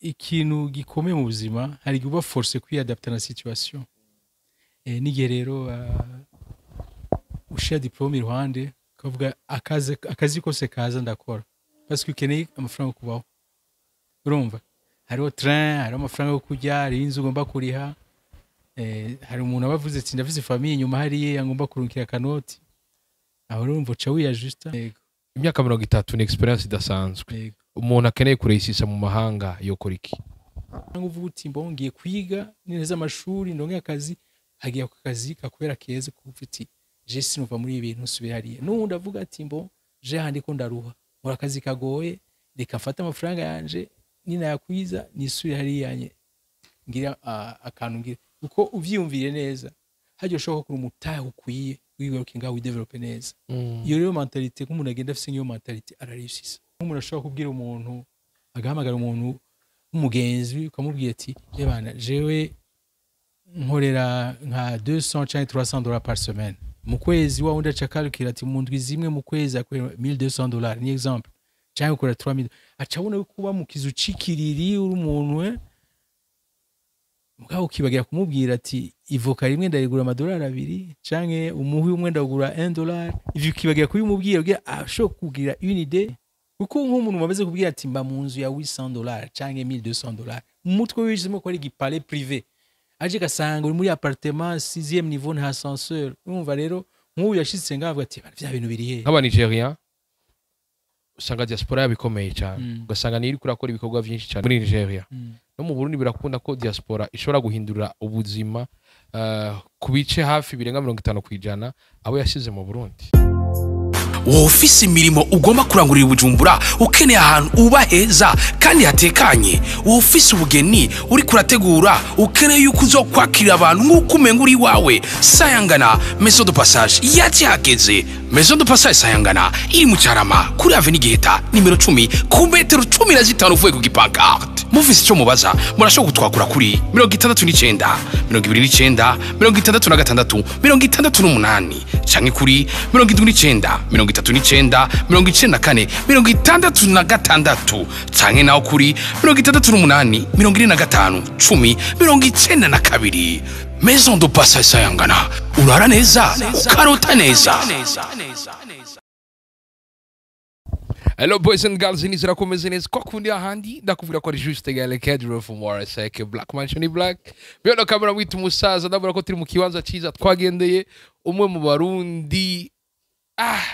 ikintu gikomeye mu buzima hari igihe uba force kwiadapta na situation. N'igihe rero ushira diplome iruhande ukavuga akazi kose kaza ndakora parce que ukeneye amafaranga yo kubaho. Urumva hariho train, hariho amafaranga yo kurya, hari inzu ugomba kuriha, hari umuntu abavuze ati ndavuze famille nyuma hariye ngomba kurunkira kanoti, aho urumva uca wiyajusta. Imyaka 30 ni experience idasanzwe. Umuntu akeneye kureisisa mu mahanga yokora iki? Nguvuga uti mbongiye kwiga neza amashuri ndonke akazi, hagiye ku kazi kakubera keza kufiti je sinuva muri ibintu subira hariye. Nundi avuga ati mbo je handi ko ndaruha mura akazi kagoye reka mfata amafaranga yanje nina yakwiza nisubira hariyanye ngira akantu ngira uko uvyiyumvire neza hajye ushobora ko umutahe ukwiye wigaruke ngaho develop neza. Iyo rero mentalite ko umuntu agenda afise iyo mentalite ararisisa. Umuntu ashobora kubwira umuntu agahamagara umuntu umugenzi ukamubwira ati yebana jewe nkorera nka 200 cyangwa 300 dollars par semaine mu kwezi wa undi acakalukira ati mu ndwi zimwe mu kwezi akwera 1200 dollars ni exemple cyangwa ukora 3000 acabona kuba mu kizu cikiriri uri umuntu mugabo kibagira kumubwira ati ivoka rimwe ndarigura amadolari 2 canke umuhi umwe ndagura 1 dollar ivyo kibagira kubimubwira ugira asho kugira une idée kuko nk'umuntu wabeze kubwira ati mba mu nzu ya 800 dollars canke 1200 dollars mutwe wijemo ko ari gipale privé aje gasanga uri muri appartement 6e niveau nta ascenseur. Urumva rero nk'uyu yashitse ngavuga ati vya bintu birihe nk'aba Nigeria usanga diaspora yabikomeye cyane ugasanga niri kurakora ibikorwa byinshi cyane muri Nigeria. No mu Burundi birakunda ko diaspora ishobora guhindura ubuzima ku bice hafi birenga 50% abo yashize mu Burundi. Wowe ufise imirimo ugomba kurangurira Bujumbura ukeneye ahantu uba heza kandi hatekanye. Wowe ufise ubugeni uri kurategura ukeneye yuko uzokwakira abantu nk'uko umenga uri wawe. Sayangana Maison de Passage yageze. Maison de Passage Sayangana iri mu Cyarama kuri Avenue Giheta nimero 10 ku metero 15 uvuye ku gipankarte. Mufise icyo mubaza murashobora gutwakura kuri 69 29 66 68 canke kuri 79 39 94 66 canke naho kuri 68 45 10 92. Maison de Passage Sayangana urara neza ukarota neza. Hello boys and girls, inizira kumeze neza kwa kundi ahandi ndakuvira ko ari juste gale cadre from RSK Black Mansion Black. Byo kamera witu musaza ndabura ko turi mu kibanza ciza twagendeye umwe mu Barundi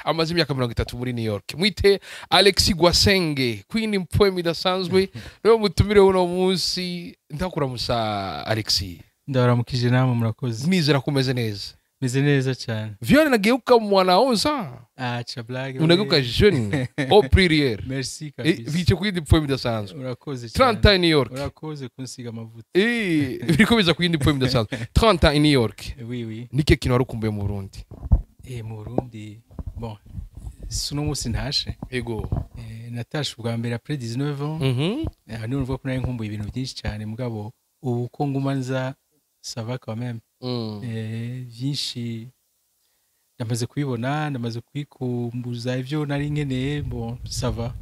amaze imyaka 30 muri New York. Mwite Alexis Gwasenge Queen Impwemi dasanzwe rero mutumire uno munsi ndakura musa Alexis. Ndabaramukije namwe murakoze. Nizera kumeze neza. Meze neza cyane. Viole nageuka mwanaoza. Cha blague. Unageuka jeune au prière. Merci kabisa. Vice kuyindi poème dasanzwe. Urakoze cyane. 30 ans in New York. Urakoze kunsiga amavuta. Birikomeza kuyindi poème dasanzwe. 30 ans in New York. Oui oui. Nike kintu warukumbuye mu Burundi. Mu Burundi bon suno musi ntashe. Ego. Natashe bwa mbere après 19 ans. Hano urumva ko nari nkumbuye ibintu byinshi cyane mugabo ubu ko ngumanza ça va quand même. Vyinshi ndamaze kubibona ndamaze kwikumbuza ivyo nari nkeneye bon ça va.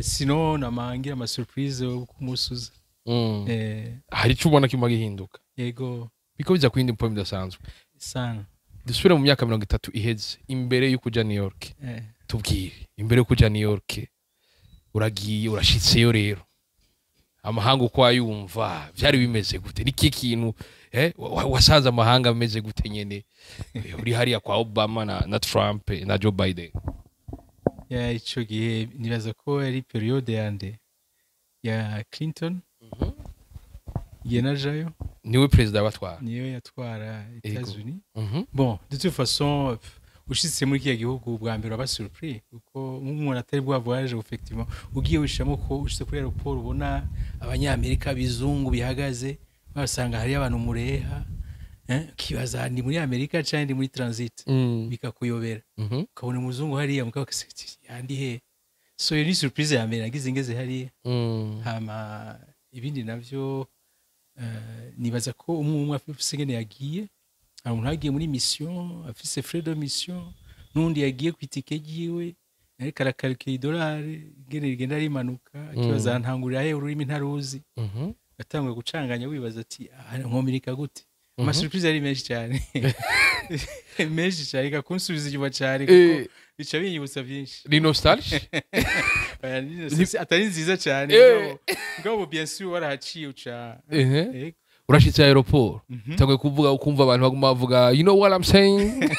Sinon namangira ama surprise kumusuza. Hari cyo ubona kimaga gihinduka. Yego biko biza kwindi poème dasanzwe sana. Dusubire mu myaka 30 iheze imbere yo kuja New York. Tubwire imbere yo kuja New York uragiye urashitseyo rero amahanga uko ayumva byari bimeze gute niki kintu wasanze amahanga ameze gute nyene uri hariya kwa Obama na Trump na Joe Biden? Ico gihe nibaza ko ari periode yande ya Clinton. Yenajayo niwe president watwara. Niyo yatwara Etats-Unis. Bon de toute façon ushitse muri kiya gihugu bwa mbere aba surpris uko umuntu atari bwa voyage effectivement ugiye wishamo ko ushitse kuri aeroport ubona abanyamerika bizungu bihagaze basanga hari abantu mureha kibaza ndi muri Amerika cyane ndi muri transit bikakuyobera ukabona umuzungu hariya mukakasiti yandi he. So yari surprise ya mbere nagize ngeze hariya. Hama ibindi navyo nibaza ko umwe afise ngene yagiye umuntu agiye muri mission afise frais de mission nundi yagiye kwitike giwe ariko arakalkira idolari ngene rigenda rimanuka akibaza ntangurira he ururimi ntaruzi atangwe gucanganya wibaza ati nkomirika gute amasurprise ari menshi cyane menshi cyane kakunsubiza inyuma cyane kuko bica binyibutsa byinshi ni nostalgie atari nziza cyane ngabo bien sûr warahaciye uca urashitse aeroport tangwe kuvuga ukumva abantu baguma bavuga you know what I'm saying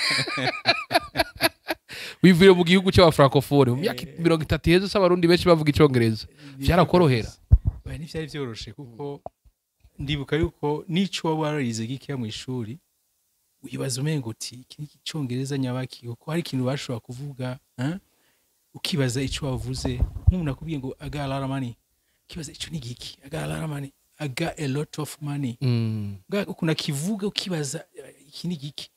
wivuye mu gihugu cy'aba francophone mu myaka 30 heze s'abarundi benshi bavuga icongereza byarakorohera ntivyari vyoroshe kuko ndibuka yuko nico waba wararize gikiya mu ishuri uyibaza umengo uti iki icongereza nyabaki kuko hari ikintu bashobora kuvuga ukibaza ico wavuze nk'umuntu akubwiye ngo I got a lot of money ukibaza ico ni giki I got a lot of money I got a lot of money ukuna kivuga ukibaza iki ni giki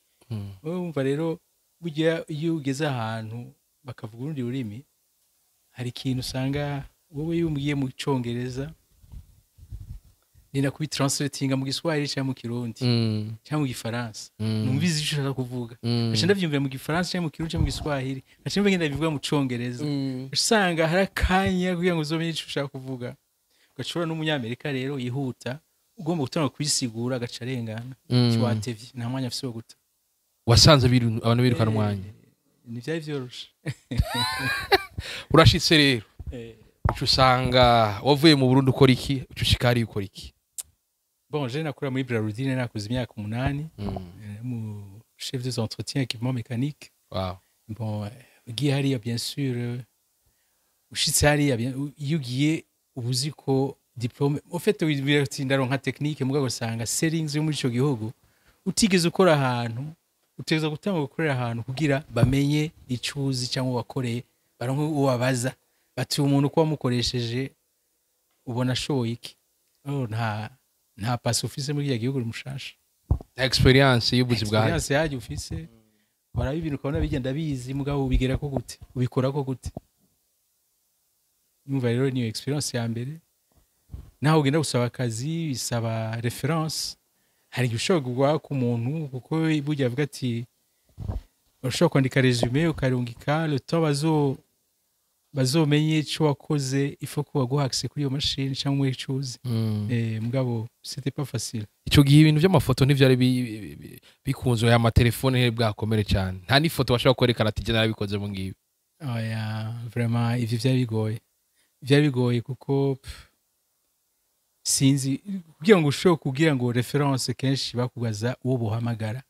urumva rero burya iyo ugeze ahantu bakavuga urundi rurimi hari ikintu usanga wowe yumbwiye mu cyongereza nina kubitranslatinga mu giswahili cyangwa mu kirundi cyangwa mu gifaransa numvize icyo ushaka kuvuga acha ndavyumvira mu gifaransa cyangwa mu kirundi cyangwa mu giswahili acha mbe ngenda bivuga mu cyongereza usanga harakanya kugira ngo uzomenye icyo ushaka kuvuga gacura n'umunyamerika rero yihuta ugomba gutanga kwisigura agacarengana kiwatevye nta mwanya afise wo guta wasanze abantu birukana umwanya ni byari vyoroshe urashitse rero ucu usanga wavuye mu Burundi ukora iki ucu ushikari ukora iki bon je nakora muri Brarudine nakuze imyaka 8 mu chef des entretiens équipement mécanique wow bon ugiye hariya bien sûr ushitse hariya iyo ugiye ubuziko diplôme au fait ndaronka technique mugabo usanga settings yo muri ico gihugu utigeze ukora ahantu uteza gutanga gukorera ahantu kugira bamenye icuzi cyangwa wakoreye baronke uwabaza bati umuntu ko wamukoresheje ubona show iki nta pass office muri ya gihugu mushasha experience y'ubuzi bwawe experience yaje ufise barabi ibintu ukabona bigenda bizi mugabo ubigera ko gute ubikora ko gute numva rero niyo experience ya mbere naho ugenda gusaba akazi bisaba reference hari gushogwa ku muntu kuko burya avuga ati ushobora kwandika resume ukarungika le temps bazomenye ico wakoze ifo ko baguha accès kuri iyo machine cyangwa icuzi mugabo c'était pas facile ico gihe ibintu by'amafoto ntivyari bikunzwe ya matelefone he bwakomere cyane nta ni foto washobora kwerekana ati je narabikoze mu ngibi oya vraiment ivyo byari bigoye kuko sinzi kugira ngo ushobore kugira ngo reference kenshi bakubaza uwo buhamagara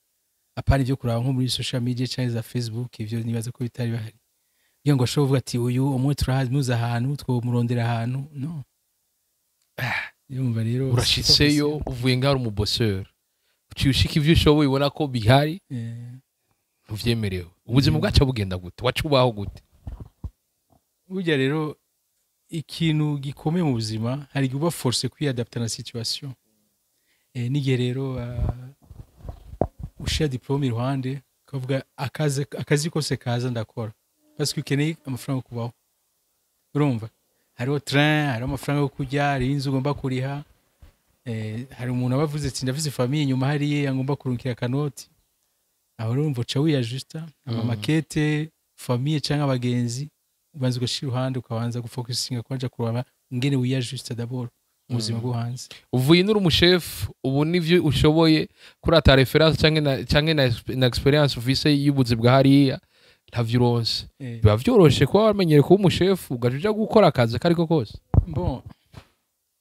apana ibyo kuraba nko muri social media cyangwa za Facebook ivyo nibaza ko bitari bahari kugira ngo ashobore kuvuga ati uyu umwe turahazi muza ahantu twomurondera ahantu no yumva rero urashitseyo uvuye ngari umubosseur uciyushika ivyo ushoboye ubona ko bihari ntuvyemerewe ubuzima bwacu bugenda gute wacubaho gute burya rero ikintu gikomeye mu buzima hari guba force kwiadapta na situation n'igihe rero ushira diplome iruhande kavuga akazi kose kaza ndakora parce que ukeneye amafaranga yo kubaho urumva hariho train hariho amafaranga yo kurya hari inzu ugomba kuriha hari umuntu abavuze ati ndavuze famille nyuma hariye ngomba kurunkira kanoti aho urumva uca wiyajusta amamakete famille cyangwa abagenzi ubanza ugashira uruhande ukabanza gufocusinga kwanja kuraba ngene wiyajusta d'abord mu buzima bwo hanze uvuye n'uri umushefu ubu nivyo ushoboye kuri ata reference canke na experience ufise y'ubuzi bwa hariya ntavyo uronse biba vyoroshe kuba wamenyere kuba umushefu ugaja gukora akazi kariko kose bon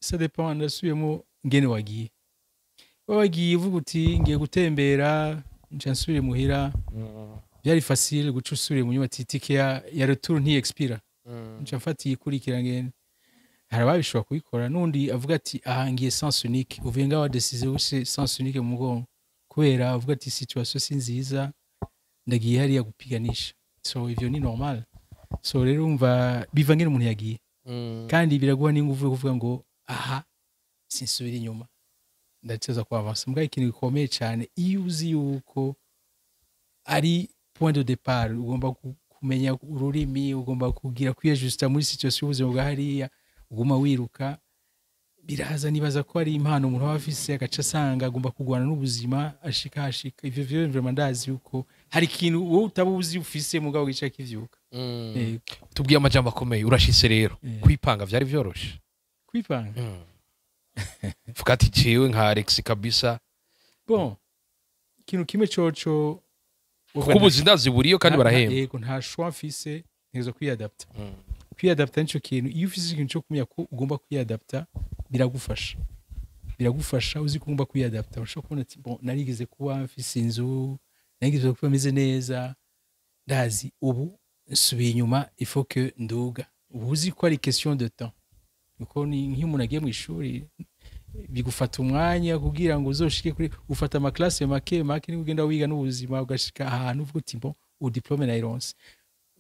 ça dépend ndasubiyemo ngene wagiye uvuga uti ngiye gutembera nsubire muhira byari facile guca usubire mu nyuma titike ya retour ntiyexpira nca mfatiye ikurikira ngene hari ababishobora kubikora n'undi avuga ati ahangiye sens unique uvuye ngaho decise wese sens unique mu mugongo kubera avuga ati situation si nziza ndagiye hariya gupiganisha so ivyo ni normal so rero umva biva ngene umuntu yagiye kandi biraguha n'inguvu yo kuvuga ngo aha sinsubira inyuma ndateza kwa avancer mbwa ikintu gikomeye cyane iyo uzi yuko ari point de départ ugomba kumenya ururimi ugomba kugira kwiyajusta muri situation y'ubuzima bwa hariya uguma wiruka biraza nibaza ko ari impano umuntu aba afise agaca asanga agomba kurwana n'ubuzima ashika ivyo vyo vraiment ndazi yuko hari ikintu wowe utabuzi ufise mugabo gica kivyuka. tubwiye amajambo akomeye urashitse rero kwipanga vyari vyoroshe kwipanga vuga ati jewe nka Alex kabisa bon ikintu kimwe coco kuko ubuzi ndazi buriyo kandi barahemba yego nta choix mfise ntezo kwiadapta kwiadapta nico kintu iyo ufise ikintu cyo kumenya ko ugomba kwiadapta biragufasha uzi ko ugomba kwiadapta urashobora kubona ati bon narigeze kuba mfise inzu narigeze kuba meze neza ndazi ubu nsubiye inyuma il faut que nduga ubu uzi ko ari question de temps uko ni nk'umuntu agiye mu ishuri bigufata umwanya kugira ngo uzoshike kuri ufata ama classe make ni ugenda wiga n'ubuzima ugashika ahantu uvuga uti bon u diplôme na ironse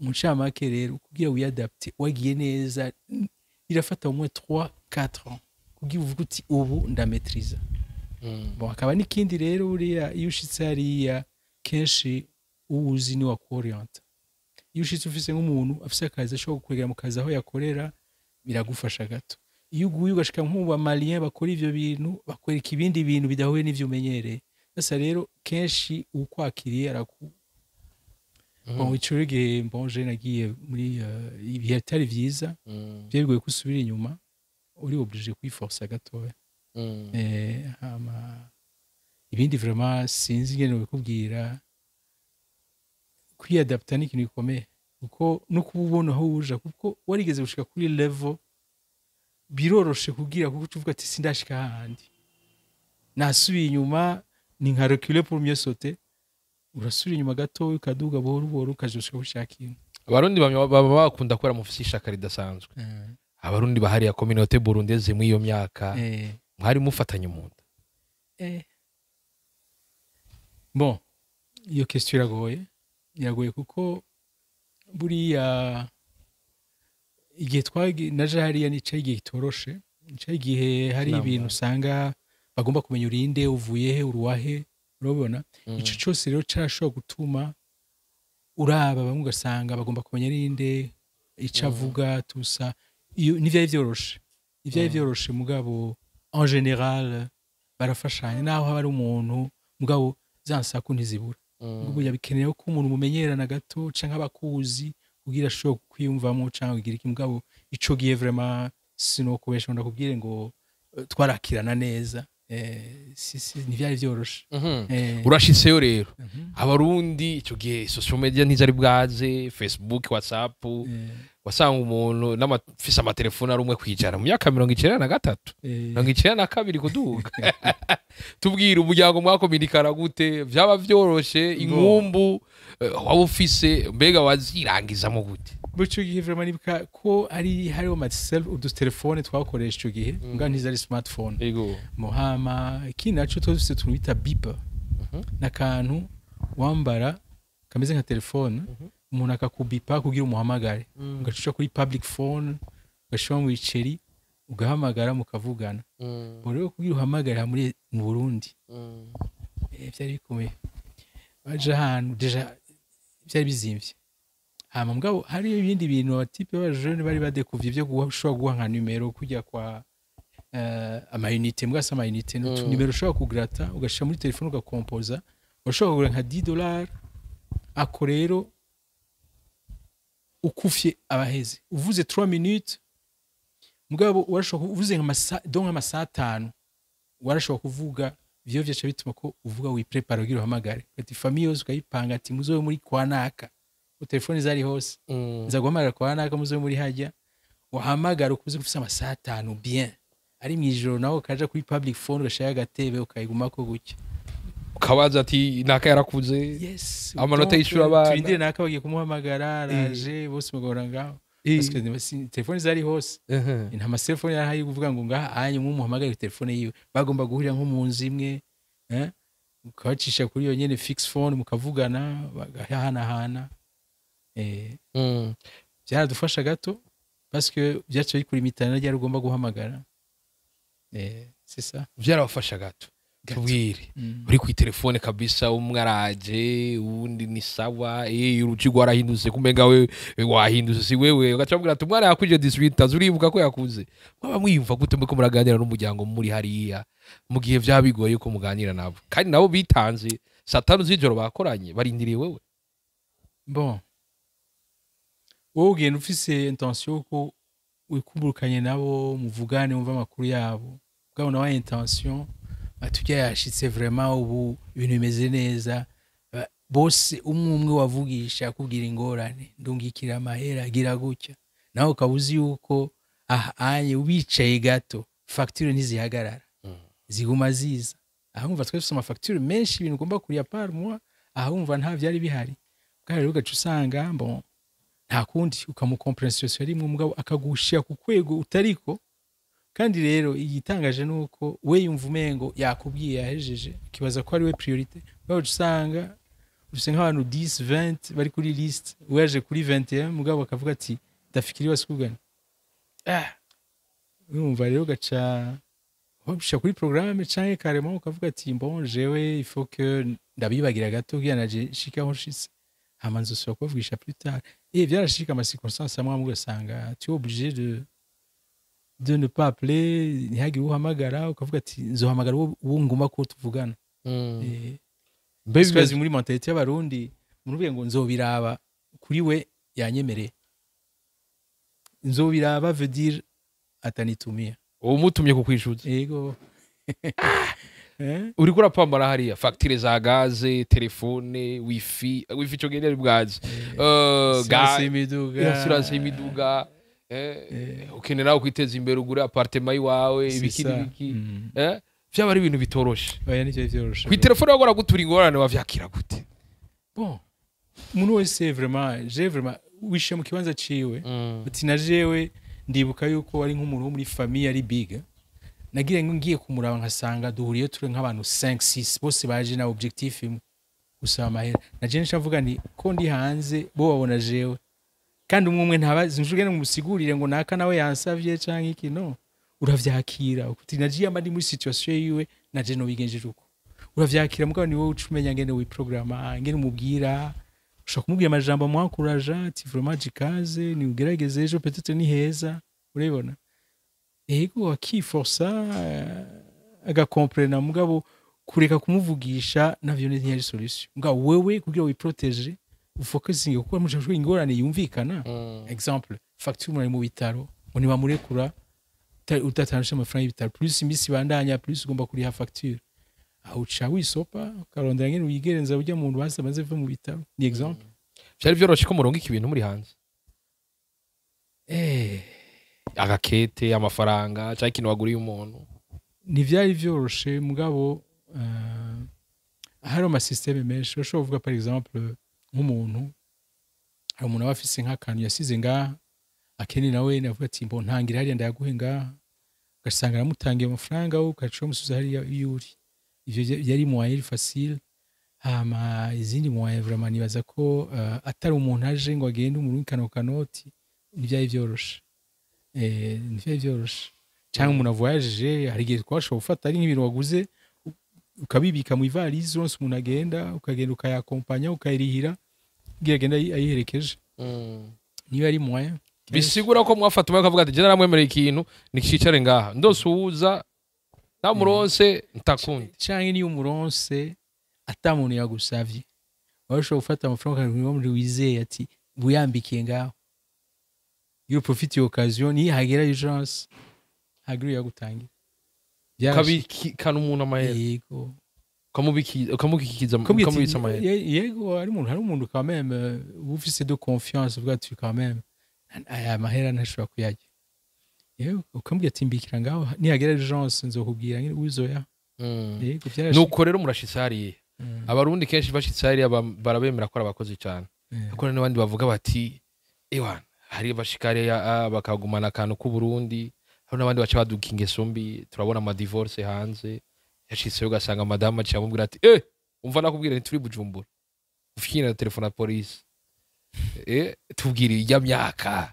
mucamake rero kugira wiadapte wagiye neza irafata au moins 3-4 ans kugira uvuga uti ubu ndamaîtriza bon akaba n'ikindi rero uriya iyo ushitse hariya kenshi uwuzi ni wakuorienta iyo ushitse ufise nk'umuntu afise akazi ashobora kukwegera mu kazi aho yakorera biragufasha gato iyo uguye ugashika nk'ubu amalien bakora ivyo bintu bakwereka ibindi bintu bidahuye n'ivyo umenyereye sasa rero kenshi ukwakiriye araku bon icurige bon je nagiye muri ibihe bitari vyiza byebigoye kusubira inyuma uri obligé kwiforsa gatoya hama ibindi vraiment sinzi ngene bikubwira kwiadapta ni ikintu gikomeye kuko no kububona aho uja kuko warigeze gushika kuri level biroroshe kugira kuko tuvuga ati sindashika handi nasubiye inyuma ni nka reculer pour mieux sauter urasubira inyuma gato ukaduga buhoro buhoro ukajoshika gushaka ikintu abarundi baba bakunda kwera mu ishaka ridasanzwe abarundi bahariya communauté burundeze mu iyo myaka mwari mufatanye mu nda bon iyo question iragoye kuko buriya igihe naje hariya nicaye igihe gitoroshe nicaye igihe hari ibintu usanga bagomba kumenya urinde uvuye he uruwahe urabona ico cyose rero carashobora gutuma uraba bamwe ugasanga bagomba kumenya rinde ico avuga tusa iyo n'ivyari vyoroshe mugabo en général barafashanya naho haba ari umuntu mugabo zansaku ntizibura ubwo yabikeneye ko umuntu mumenyerana gato canke abakuzi kugira ashobora kwiyumvamo canke kugira iki mugabo ico gihe vraiment sinokubesha ndakubwire ngo twarakirana neza ntivyari vyoroshe urashitseyo rero abarundi ico gihe social media ntizari bwaze Facebook WhatsApp wasanga umuntu n'amafise amatelefone ari umwe kwijana mu myaka 93 92 kuduga tubwira umuryango mwakominikana gute vyaba vyoroshe inkumbu waba ufise mbega wazirangizamo gute buco gihe vraiment nibuka ko hariho udutelefone twakoresha ico gihe mbwa ntizari smartphone muhama ikindi naco twose tunita beeper n'akantu wambara kameze nka telefone umuntu akakubipa kugira umuhamagare ugacuca kuri public phone ugashira mu iceri ugahamagara mukavugana rero kugira uhamagara muri mu Burundi byari bikomeye baje ahantu deja byari bizimvye hama mugabo hari ibindi bintu abatipe b'abajene bari badekuvye ivyo gushobora guha nka numero kujya kwa amayinite mbwasa amayinite numero ushobora kugrata ugashira muri telefone ugakompoza ushobora kugura nka $10 ako rero ukufye abaheze uvuze 3 minutes mugabo warashobora uvuze nk'amasaha 5 warashobora kuvuga ivyo vyaca bituma ko uvuga wiprepara ugira uhamagare ati famille yose ukayipanga ati muzobe muri kwa naka telefone zari hose nza guhamagara kwa naka muzobe muri hajya wahamagara ukuze gufisa amasaha 5 bien ari mwijoro nawo kaja kuri public phone ugashaya agatebe ukayigumako gutya ukabaza ati naka yarakuze yes amanota yishura abana turindire naka bagiye kumuhamagara araje bose mugora ngaho parce telefone zari hose nta telefone yari kuvuga ngo ngaha anye umuhamagara telefone yiwe bagomba guhurira nko mu nzu imwe ukacisha kuri yo nyene fix phone mukavugana bagahana byaradufasha gato parce que byacu bikuri imitana ryari ugomba guhamagara c'est ça byarabafasha gato tubwire uri ku telefone kabisa umwe araje uwundi ni sawa uruci rwarahindutse kumenga we wahindutse si wewe ugacambwira ati umwana yakuje 18 uribuka ko yakuze mwaba mwiyumva gute muko muraganira n'umuryango muri hariya mu gihe vyabigoye ko muganira nabo kandi nabo bitanze satanu z'ijoro bakoranye barindiriye wewe bon wowe ugenda ufise intention ko wikumburukanye nabo muvugane mumva amakuru yabo bwabona wa intention atujya yashitse vraiment ubu ibintu bimeze neza bose umwe wavugisha akubwira ingorane ndungikira amahera agira gutya nawe ukabuzi yuko anye ubicaye gato facture ntizihagarara ziguma ziza ahumva twese ama facture menshi ibintu ugomba kuriya par mois ahumva nta byari bihari kandi rero ugaca usanga bon nta kundi ukamukomprensiyosiyo rimwe mugabo akagushira ku kwego utariko kandi rero igitangaje nuko we yumva umengo yakubwiye yahejeje kibaza ko ari we priorite bawo usanga ufise nk'abantu 10 20 bari kuri list uyaje kuri 21 mugabo akavuga ati ndafikiri basukugana urumva rero gaca wabisha kuri programme canke carrément ukavuga ati bon jewe il faut que ndabibagira gato kugira naje shika aho nshitse hama nzosubira kubavugisha plus tard vyarashika ama circonstances amwe ugasanga tu es obligé de ne pas appeler ntihagire uhamagara ukavuga ati nzohamagara uwo nguma ko tuvugana mbese muri mentalité y'abarundi murubiye ngo nzobiraba kuri we yanyemereye nzobiraba veut dire atanitumia uwo mutumye kukwishuza yego uri kurapambara hariya facture za gaze telefone wifi cyo genera bwazi assurance y'imiduga ukenera kwiteza imbere ugure appartement iwawe ibiki vyaba ari ibintu bitoroshe oya nicyo byoroshe ku telefone wagora gutura ingorane wavyakira gute bon umuntu wese vraiment wishe mu kibanza ciwe uti na jewe ndibuka yuko ari nk'umuntu wo muri famille ari big nagire ngo ngiye kumuraba nkasanga duhuriye ture nk'abantu 5 6 bose baje na objectif imwe gusaba amahera naje nshavuga nti ko ndi hanze bo babona jewe kandi umwe ntabazi njuge no musigurire ngo naka nawe yansavye canke iki no uravyakira uti naje yamba ndi muri situation yiwe naje no bigenjeje uko uravyakira mugabo ni wowe ucumenya ngene wi programa ngene umubwira ushaka kumubwira amajambo mwankuraje ati vraiment jikaze ni ugerageze ejo peut-être ni heza urabona ego akiforsa agakomprena mugabo kureka kumuvugisha navyo ntiyari solution mugabo wewe kugira wiprotege ufocusinge kuko mujejwe ingorane yumvikana exemple facture muri mu bitaro oni bamurekura utatanisha amafaranga y'ibitaro plus imisi bandanya plus ugomba kuriha facture uca wisopa ukarondera ngene uyigerenza ujya mu bantu bamaze mu bitaro ni exemple byari byoroshe ko muronga ibintu muri hanze agakete amafaranga cyangwa ikintu waguriye umuntu ntivyari vyoroshe mugabo hari ama systeme menshi ushobora kuvuga par exemple nk'umuntu hari umuntu aba afise nk'akantu yasize ngaha akeni nawe navuga ati mbo ntangira hariya ndayaguhe ngaha ugasanga aramutangiye amafaranga ugaca umusubiza hariya yuri ivyo yari moyen facile hama izindi moyen vraiment nibaza ko atari umuntu aje ngo agende umuntu kano kanoti ntivyari vyoroshe ntivyari vyoroshe cyangwa umuntu avoyaje hari igihe twashobora gufata ari nk'ibintu waguze ukabibika mu ivalise once umuntu agenda ukagenda ukayakompanya ukayirihira ngiye agenda ayiherekeje niba ari moyen bisigura ko mwafata umwe akavuga ati je naramwemereye ikintu nikicicare ngaha ndose uwuza nta muronse ntakundi canke niyo umuronse ata muntu yagusavye washobora gufata amafaranga muri wizeye ati buyambikiye ngaho iyo profite occasion ni hagera urgence hagiri yagutangira kabikana umuntu amahera yego ukamubikiza amahera yego hari umuntu quand même ufise de confiance uvuga ati quand même aya mahera ntashobora kuyajya yego ukamubwira ati mbikira ngaho nihagera urgence nzokubwira ngene uzoya yego nuko rero murashitse hariya abarundi kenshi bashitse hariya barabemera ko abakozi cyane ariko n'abandi bavuga bati ewana hari abashikari bakagumana akantu ku Burundi hari n'abandi baca baduka ingeso mbi turabona ama divorce hanze yashitseyo ugasanga madame aciye amubwira ati umva nakubwira nti turi Bujumbura ufite na telefone ya police tubwire ijya myaka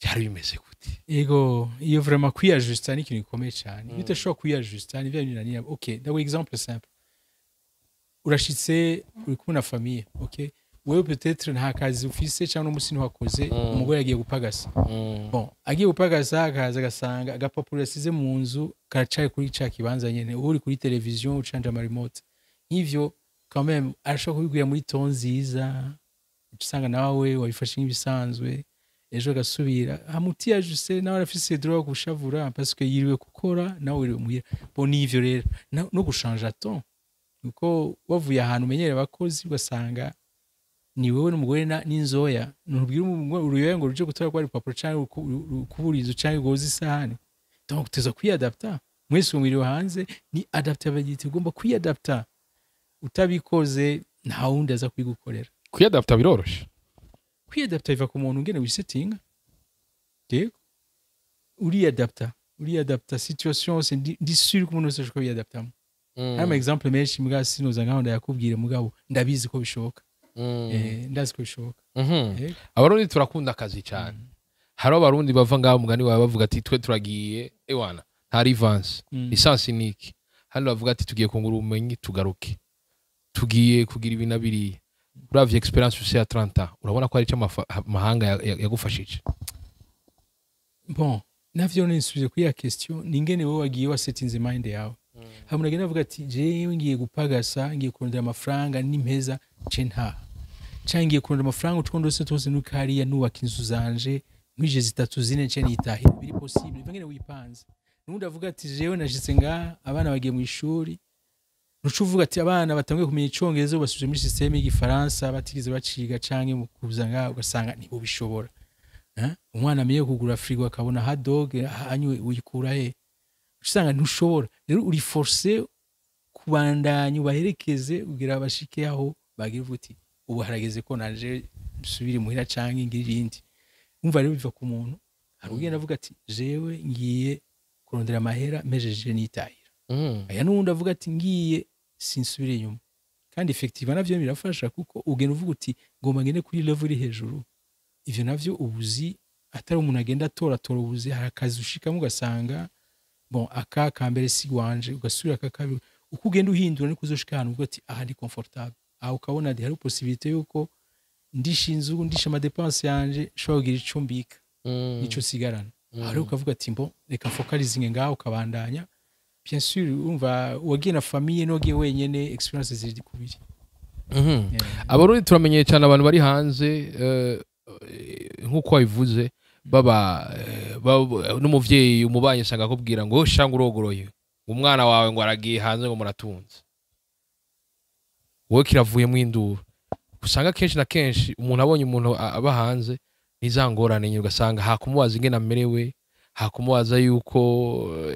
byari bimeze gute? ego iyo vraiment kwiyajusta ni ikintu gikomeye cyane iyo udashobora kwiyajusta ni bya bintu okay ndawe exemple simple urashitse uri kumwe na famille okay wewe peut-être nta kazi ufise cyangwa n'umusi ntiwakoze umugore yagiye gupagasa bon agiye gupagasa akaza agasanga agapapuro yasize mu nzu karacaye kuri ca kibanza nyene uri kuri television ucanja ama remote nk'ivyo quand même arashobora kubiguya muri ton nziza usanga nawe wabifashe nk'ibisanzwe ejo gasubira hamuti yajuse nawe arafise droit gushavura parce que yiriwe gukora nawe uri muhira bon nivyo rero no gushanja ton uko wavuye ahantu umenyere abakozi ugasanga ni wewe n'umugore n'inzoya ntubwira uruyoya ngo ruje gutora kwa rupapuro cyangwa kuburizo cyangwa gozi isahani donc tuza kwiadapta mwese umwiriwe hanze ni adaptability ugomba kwiadapta utabikoze nta wundi aza kwigukorera kwiadapta biroroshe kwiadapta biva ku muntu ngene wisetting dego uriadapta situation c'est ndi sûr ko umuntu wese ashobora kwiadaptamo ama exemple menshi mbwa sinoza ngaho ndayakubwire mugabo ndabizi ko bishoboka ndazi ko bishoboka abarundi turakunda akazi cyane hari abarundi bava ngaho mugani wawe bavuga ati twe turagiye ewana nta rivanse lisansi niki hano bavuga ati tugiye kungura ubumenyi tugaruke tugiye kugira ibintu biriya uravye experience ufise ya 30 ans urabona ko ari cyo amahanga yagufashije bon navyo nisubije kuri ya question ningene wowe wagiye wasetinze mind yawe hamwe nagenda avuga ati jewe ngiye gupagasa ngiye kurondera amafaranga n'impeza ce nta cangiye kurondera amafaranga utwondose twose nukariya nubaka inzu zanje mwije zitatu zine ce nitahira biri possible bangene wipanze nundi avuga ati jewe nashitse nga abana bagiye mu ishuri nucu uvuga ati abana batangiye kumenya icongereza basuje muri systeme y'igifaransa batigize baciga canke mu kuza nga ugasanga nibo bishobora umwana amenye kugura frigo akabona hot dog hanywe uyikura he usanga ntushobora rero uri forcé kubandanya ubaherekeze ugira abashike aho bagira uti ubu harageze ko naje subire muhira canke ngira irindi umva rero biva ku muntu hari ugenda avuga ati jewe ngiye kurondera amahera mejeje nitahira aya nundi avuga ati ngiye sinsubire inyuma kandi effectivement navyo birafasha kuko ugenda uvuga uti ngomba ngende kuri level iri hejuru ivyo navyo ubuzi atari umuntu agenda atora ubuzi hari akazi ushikamo ugasanga bon aka kambere si wanje ugasubira akakabi uko ugenda uhindura niko uzoshika ahantu uvuga ati aha ndi comfortable aho ukabona hari possibilité yuko ndishinzu ndisha ama dépenses yanje shobora kugira icumbika nico sigarana aho ukavuga ati mbo reka focalizinge ngaho ukabandanya bien sûr umva wagiye na famille nogiye wenyene experience ziri kubiri abarundi turamenyeye cyane abantu bari hanze nkuko wabivuze baba n'umuvyeyi umubanye sanga akubwira ngo shanga urogoroye umwana wawe ngo aragiye hanze ngo muratunze wowe kiravuye mu induru usanga kenshi na kenshi umuntu abonye umuntu aba hanze nizangorane nyine ugasanga hakumubaza ingene amerewe hakumubaza yuko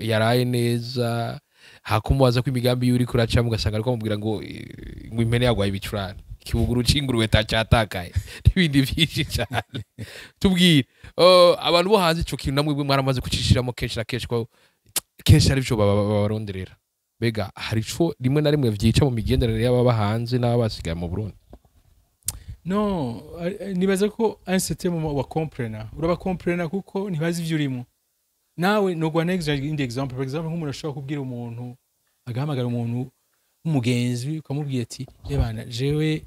yaraye neza hakumubaza ko imigambi yuri kuraca mugasanga ariko amubwira ngo impene yagwaye ibicurane kibuguru cinguruwe tacyatakaye n'ibindi byinshi cyane tubwire abantu bo hanze ico kintu namwe mwaramaze kucishiramo kenshi na kenshi ko kenshi ari byo baronderera bega hari ico rimwe na rimwe vyica mu migenderanire y'ababa hanze n'abasigaye mu Burundi no nibaza ko ansete mu wa comprena uraba comprena kuko ntibazi ivyo urimo nawe no gwa next example for example nk'umuntu ashobora kubwira umuntu agahamagara umuntu umugenzi ukamubwira ati ebana jewe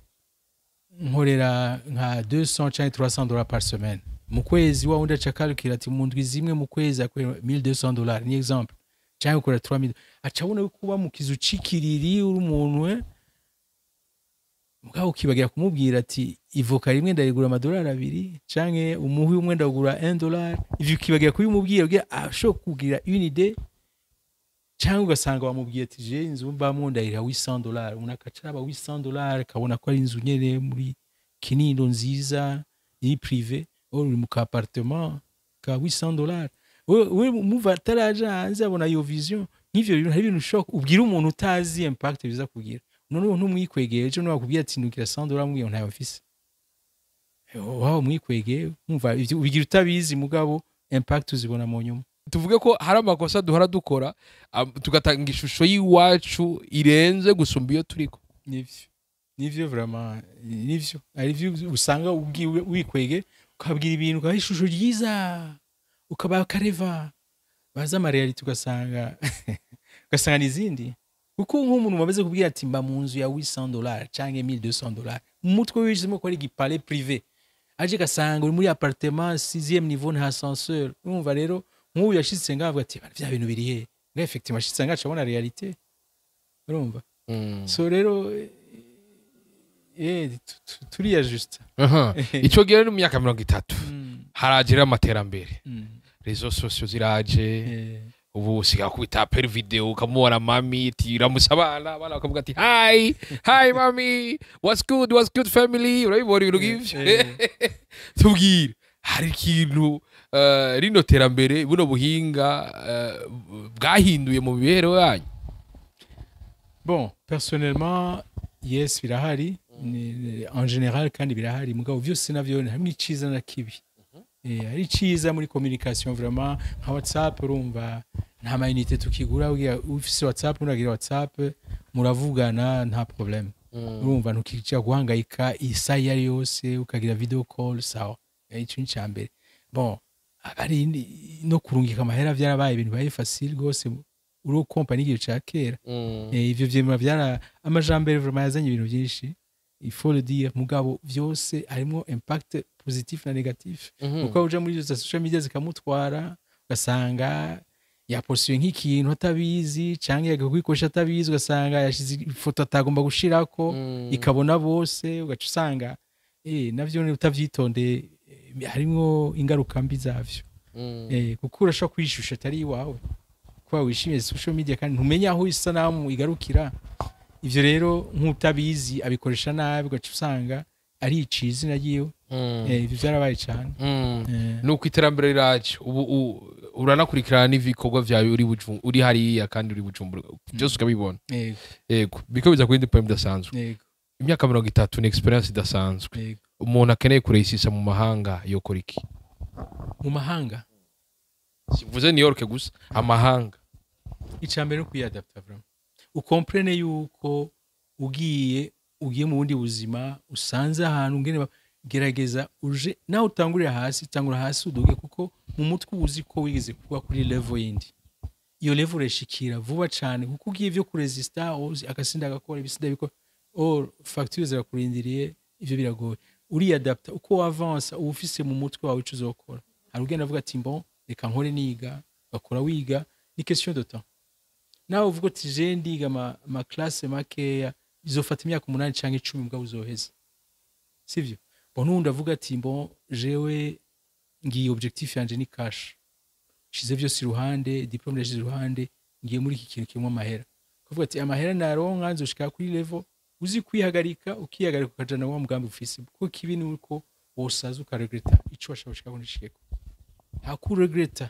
nkorera nka 200 cyangwa 300 dollars par semaine mu kwezi wa unda calcula ati mu ndwi zimwe mu kwezi akwera 1200 dollars ni example cyangwa ukora 3000 acabona kuba mu kizu cikiriri uri umuntu mugabo kibagira kumubwira ati ivoka rimwe ndayigura amadolari 2 canke umuhi umwe ndagura 1 dollar ivyo kibagira kubimubwira ugira asho kugira une idée cyangwa ugasanga wamubwiye ati je inzu mbamo ndahira 800 dollars unakacaba 800 dollars kabona ko ari inzu nyene muri Kinindo nziza ni privé uri mu appartement ka 800 dollars we muva taraja hanze abona iyo vision n'ivyo bintu hari ibintu shock ubwira umuntu utazi impact biza kugira none ntumwikwegeye ejo nakubwira ati ndukira 100 dollars mwiyo ntayo office wow mwikwegeye umva ubigira utabizi mugabo impact uzibona mu nyuma tuvuge ko hari amakosa duhora dukora tugatanga ishusho y'iwacu irenze gusumba iyo turiko nivyo vraiment nivyo ari vyo usanga ubwiwe wikwege ukabwira ibintu ukabaha ishusho ryiza ukabaha kareva baza amareality ugasanga n'izindi kuko nk'umuntu wamaze kubwira ati mba mu nzu ya $800 canke $1200 mu mutwe wishizemo ko ari igipale privé aje gasanga uri muri appartement 6e niveau nta ascenseur urumva rero nk'ubu yashitse ngavuga ati vya bintu biri he nga effectivement ashitse ngaca abona reality urumva so rero turiya juste ico gihe no mu myaka 30 haragira amaterambere rezo sociaux ziraje ubu usiga kubita per video ukamubona mami tiramusa abana bakavuga ati hi mami what's good family urabibona ibintu givyo tubwire hari ikintu rino terambere buno buhinga bwahinduye mu mibereho yanyu bon personnellement yes birahari en général kandi birahari mugabo vyose navyo hamwe iciza na kibi ari ciza muri communication vraiment nka WhatsApp urumva nta mayinite tukigura ufise WhatsApp unagira WhatsApp muravugana nta problem urumva ntukica guhangayika isa yari yose ukagira video call sawa ico ni cyambere bon abari no kurungika amahera vyarabaye ibintu baye facile gose uro company igihe ca kera ivyo vyema vyara amajambere vraiment yazanye ibintu byinshi il faut le dire mugabo vyose harimo impact positif na negatif uko uja muri izo social media zikamutwara ugasanga yapostiye nk'ikintu atabizi canke yagakwikosha atabizi ugasanga yashize ifoto atagomba gushirako ikabona bose ugaca usanga navyo ni utavyitondeye harimo ingaruka mbi zavyo kuko urashobora kwishusha atari iwawe kuba wishimiye social media kandi ntumenya aho isanamu igarukira ivyo rero nk'utabizi abikoresha nabi ugaca usanga ari icizi nagiye ivyo byarabaye cyane nuko iterambere riraje ubu uranakurikirana n'ibikorwa vyawe uri hariya kandi uri Bujumbura byose ukabibona yego biko biza kuri point bidasanzwe imyaka 30 ni experience idasanzwe umuntu akeneye kureisisa mu mahanga yokora iki mu mahanga sivuze New York gusa amahanga icambere no kuyadapta vraiment ukomprene yuko ugiye mu bundi buzima usanze ahantu ngene gerageza uje nawe utangurira hasi tangura hasi uduge kuko mu mutwe uzi ko wigeze kuba kuri level yindi iyo level reshikira vuba cyane kuko ugiye byo kuresista akasinda agakora ibisida biko factures zirakurindiriye ivyo biragoye uri adapta uko avance ufise mu mutwe wawe ico uzokora hari ugenda avuga ati bon reka nkore niga bakora wiga ni question de temps nawe uvuga ati je ndiga ma classe makeya bizofata imyaka 8 canke 10 mbwa uzoheza sivyo bon nundi avuga ati bon jewe ngiye objectif yanje ni cash shize vyose iruhande diplome yaje iruhande ngiye muri iki kintu kimwe amahera kuvuga ati amahera naronka nzoshika kuri level uzi kwihagarika ukihagarika ukajana wa mugambi ufise kuko kibi ni uko wosaza ukaregreta ico washaka kunishikeko nta kuregreta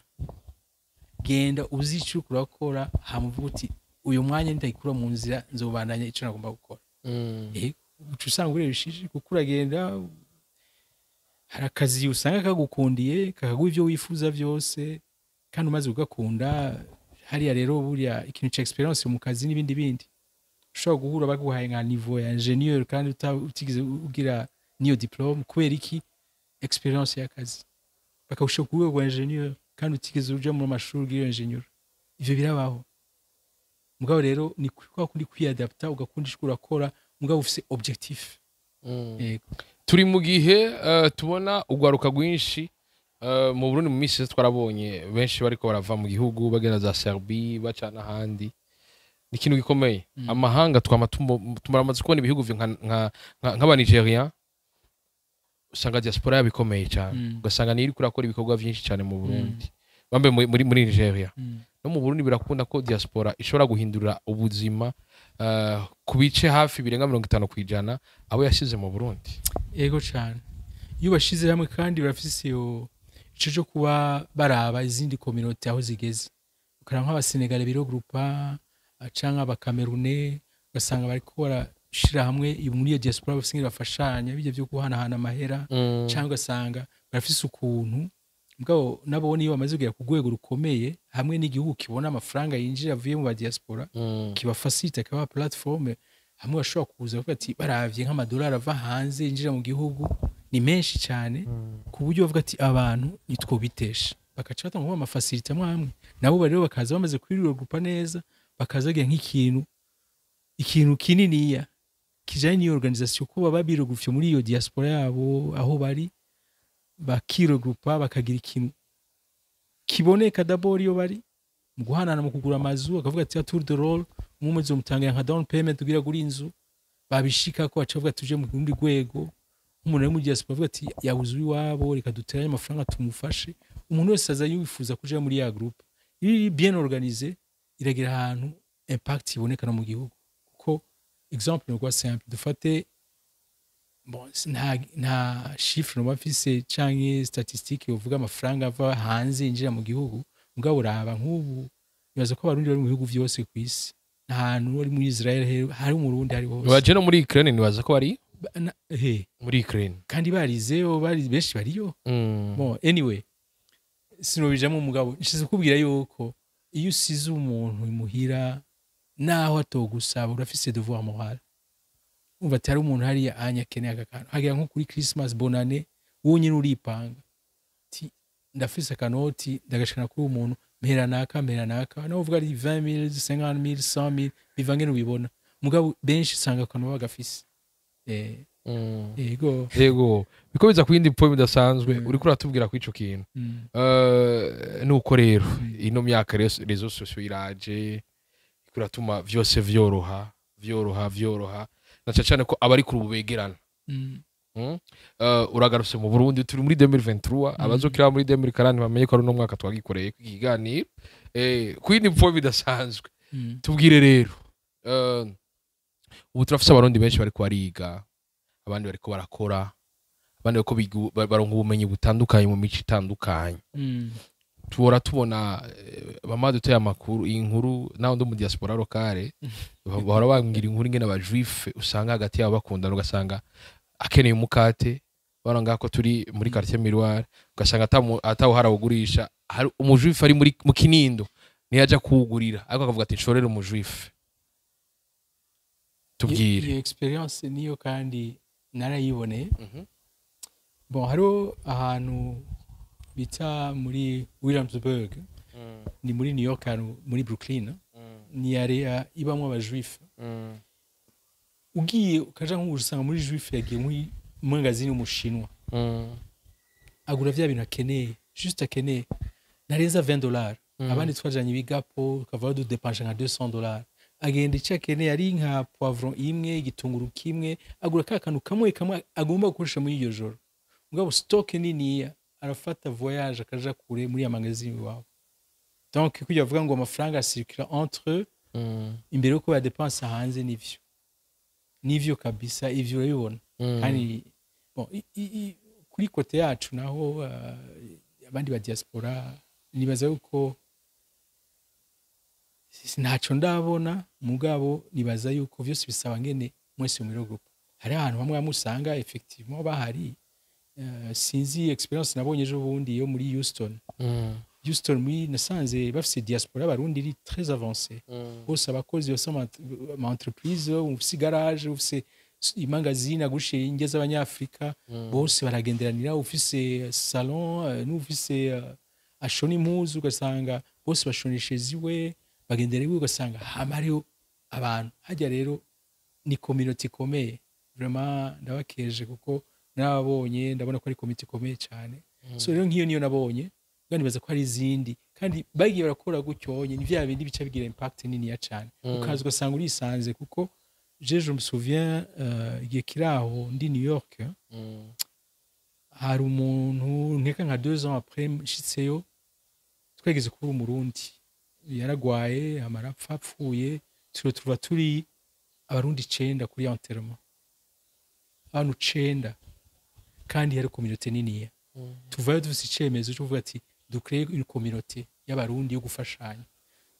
genda uzicu kurakora hamuvuga uti uyu mwanya ndayikura mu nzira nzobandanya ico nagomba gukora ucu usanga ureshije kuko uragenda hari akazi usanga kagukundiye kakaguha ivyo wifuza vyose kandi umaze ugakunda hariya rero buriya ikintu ca experience mu kazi n'ibindi ushobora guhura baguhaye nka niveau ya ingénieur kandi utigize ugira niyo diplome kubera iki experience y'akazi bakawushaka kuba wa ingénieur kandi utigeze uja mu mashuri y'iyo ingénieur ivyo birabaho mugabo rero ni kwa kundi kwiadapta ugakundisha urakora mugabo ufise objectif turi mu gihe tubona ugwaruka gwinshi mu Burundi mu misi twarabonye benshi bariko barava mu gihugu bagenda za Serbie bacana handi ni ikintu gikomeye amahanga twama tumaramaze kubona ibihugu nk'aba Nigeria usanga diaspora yabikomeye cyane ugasanga ni iri kurakora ibikorwa byinshi cyane mu Burundi bambe muri Nigeria no mu Burundi birakunda ko diaspora ishobora guhindura ubuzima ku bice hafi birenga 50% abo yashize mu Burundi yego cyane iyo bashize hamwe kandi barafise ico cyo kuba baraba izindi community aho zigeze ukaranka aba Senegal biro groupa acanga aba Camerounais ugasanga bari gukora shira hamwe muri iyo diaspora bafise bafashanya bijye byo guhanahana amahera cyangwa ugasanga barafise ukuntu mugabo nabo niyo bamaze kugera ku rwego rukomeye hamwe n'igihugu kibona amafaranga yinjira avuye mu ba diaspora kibafasita kaba platform hamwe bashobora kuza kuvuga ati baravye nk'amadolari ava hanze yinjira mu gihugu ni menshi cyane ku buryo bavuga ati abantu nitwobitesha bakaca batanga amafacilite amwe nabo rero bakaza bamaze kwirugupa neza bakaza bagira ikintu kininiya kijanye n'iyo organisation ko baba birogufye muri iyo diaspora yabo aho bari bakirogupa bakagira ikintu kiboneka d'abord iyo bari mu guhanana mu kugura amazu akavuga ati tour de rôle umwe mutanga nka down payment kugira guri inzu babishika ko acavuga tuje mu rundi rwego umuntu ari mu diaspora avuga ati yabuze iwabo reka duteranye amafaranga tumufashe umuntu wese aza yifuza kuja muri ya groupe iri bien organisé iragira ahantu impact iboneka no mu gihugu kuko exemple no kwa simple dufate bon nta chiffre no bafise canke statistique uvuga amafaranga ava hanze injira mu gihugu mugabo uraba nk'ubu bibaza ko abarundi bari mu bihugu vyose ku isi ahantu ari muri Israel hari umurundi hari hose baje no muri Ukraine nibaza ko bari muri Ukraine kandi barizeyo bari benshi bariyo bon anyway sinobijamo mugabo nshize kubwira yuko iyo usize umuntu imuhira naho atogusaba urafise devoir moral umva atari umuntu hari anyakeneye akakantu hagira nko kuri Christmas bonane wonyine uripanga ti ndafise akanoti ndagashikana kuri umuntu mpera naka naho uvuga ari 20000 50000 100000 bivange n'ubibona mugabo benshi sanga akantu bagafise yego bikomeza kuyindi point bidasanzwe uri kuratubwira ku ico kintu nuko rero ino myaka rezo sociaux iraje kuratuma vyose vyoroha na cyane ko abari kuri ubegerana uragarutse mu Burundi turi muri 2023 abazokira muri 2040 bamenye ko ari no mwaka twagikoreye kwiganira kuyindi point bidasanzwe tubwire rero ubu turafise abarundi benshi bari kwariga abandi bariko barakora abandi bariko baronka ubumenyi butandukanye mu mico itandukanye tubona bamaze duteye amakuru inkuru naho ndo mu diaspora locale bahora bangira inkuru ingene abajuif usanga hagati yabo bakundana ugasanga akeneye umukate baranga ko turi muri quartier Miroir ugasanga atawuhara ugurisha hari umujuif ari mu Kinindo niyaja kuwugurira ariko akavuga ati nshorere umujuif tubwire iyo experience niyo kandi narayiboneye bon haro ahantu bita muri Williamsburg ni muri New York muri Brooklyn ni area ibamwe abajuif ugiye ukaja nko usanga muri juif yagiye muri magazine umushinwa agura vya bintu akeneye juste akeneye narenza $20 abandi twajanye ibigapo ukava du dépenser nka $200 agenda icyo akeneye ari nka poivron imwe igitunguru kimwe agura ka kantu kamwe agomba gukoresha muri iyo joro mugabo stock nini arafata voyage akaja kure muri ya magazine wawe donc kujya avuga ngo amafaranga circule entre imbere yuko ya dépense hanze nivyo kabisa ivyo urabibona kandi bon kuri kote yacu naho abandi ba diaspora nibaza yuko ntaco ndabona mugabo nibaza yuko vyose bisaba ngene mwese mu group hari ahantu bamwe bamusanga effectivement bahari sinzi experience nabonye ejo bundi yo muri Houston muri nasanze bafise diaspora barundi iri très avancée bose abakozi bose ama entreprise ufise garage ufise imangazine agushe ingeze abanyafrika bose baragenderanira ufise salon n'ufise ashona impuzu ugasanga bose bashoneshe ziwe bagenderewe ugasanga hamariho abantu hajya rero ni community ikomeye vraiment ndabakeje kuko nababonye ndabona ko ari community ikomeye cyane so rero nkiyo niyo nabonye kandi baza ko hari izindi kandi bagiye barakora gucyonye ni vya bindi bica bigira impact nini ya cyane ukaza ugasanga urisanze kuko je me souviens igihe kiraho ndi New York hari umuntu nkeka nka 2 ans après nshitseyo twegeze kuri umurundi yaragwaye amarapfa apfuye tuba turi abarundi 9 kuri enterrement abantu 9 kandi hari community nini tuvayo dufise icemezo cyo kuvuga ati dukreye une communauté y'abarundi yo gufashanya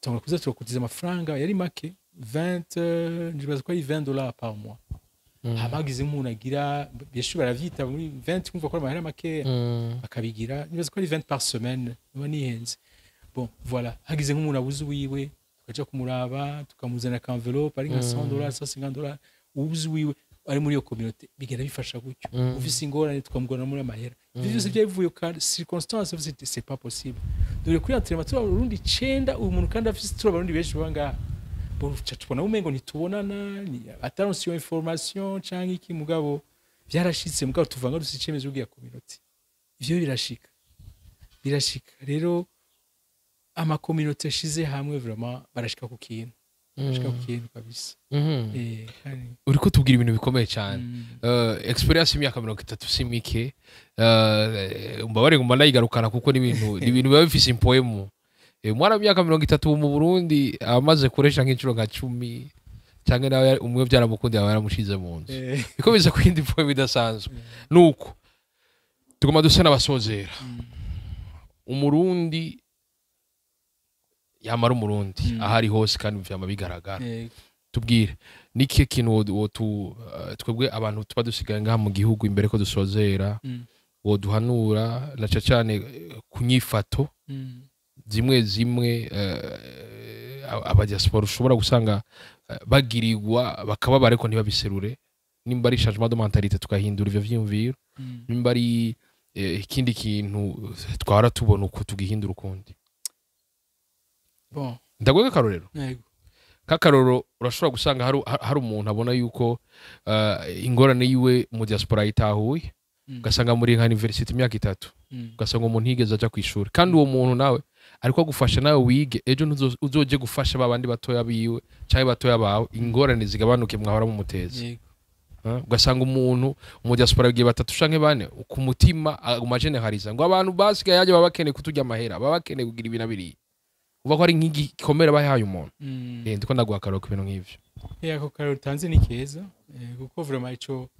tonga kuza turakutiza amafaranga yari make 20 ndibaza ko ari $20 par mois habagize umuntu agira byeshu baravyita muri 20 kumva ko amahera make akabigira ndibaza ko ari 20 par semaine nihenze bon voilà hagize nk'umuntu abuze wiwe tukaja kumuraba tukamuzana ka envelope ari nka $100 $150 ubuze wiwe ari muri iyo communauté bigenda bifasha gutyo ufise ingorane twamugona muri amahera ivyo byose byavuye kandi circonstance c'est pas possible dore kuri entraînement tuba Burundi 9 uyu muntu kandi afise tuba Burundi benshi banga bo tubona umengo ntitubonana attention information canke iki mugabo byarashitse mugabo tuvanga dusicemezo ugiye communauté ivyo birashika rero ama communauté ashize hamwe vraiment barashika ku kintu kabisa uriko tubwira ibintu bikomeye cyane experience imyaka 30 simike mbabare ngoma nayigarukana kuko ni ibintu biba bifise impoemu mwana myaka 30 mu Burundi amaze kuresha nk'inshuro nka 10 cyangwa nawe umwe byaramukundi yaramushize mu nzu bikomeza kwindi impoemu bidasanzwe nuko tugoma dusana basozera umurundi yamara umurundi ahari hose kandi vyama bigaragara tubwire niki kintu twebwe abantu tuba dusigaye ngaha mu gihugu imbere ko dusozera woduhanura na cyane kunyifato zimwe aba diaspora ushobora gusanga bagirirwa bakaba bareko ntibabiserure nimba ari changement de mentalité tukahindura ivyo vyumviro nimba ari ikindi kintu twara tubona uko tugihindura ukundi bon ndagwega karorero kakaroro urashobora gusanga hari umuntu abona yuko ingorane yiwe mu diaspora yitahuye ugasanga muri nka university imyaka 3 ugasanga umuntu higeze aja kwishura kandi uwo muntu nawe ariko agufasha nawe wige ejo uzoje gufasha babandi batoya biwe cyangwa batoya bawe ingorane zigabanuke mwahora mu mutezi ugasanga umuntu mu diaspora bigiye 3 canke 4 ku mutima umageneraliza ngo abantu basigaye yaje babakene kuturya amahera babakene kugira ibintu abiri uva ko ari nk'igikomera bahaye umuntu ndiko ndaguhakara ku bintu nk'ivyo ako karoro tanze ni keza kuko vraiment ico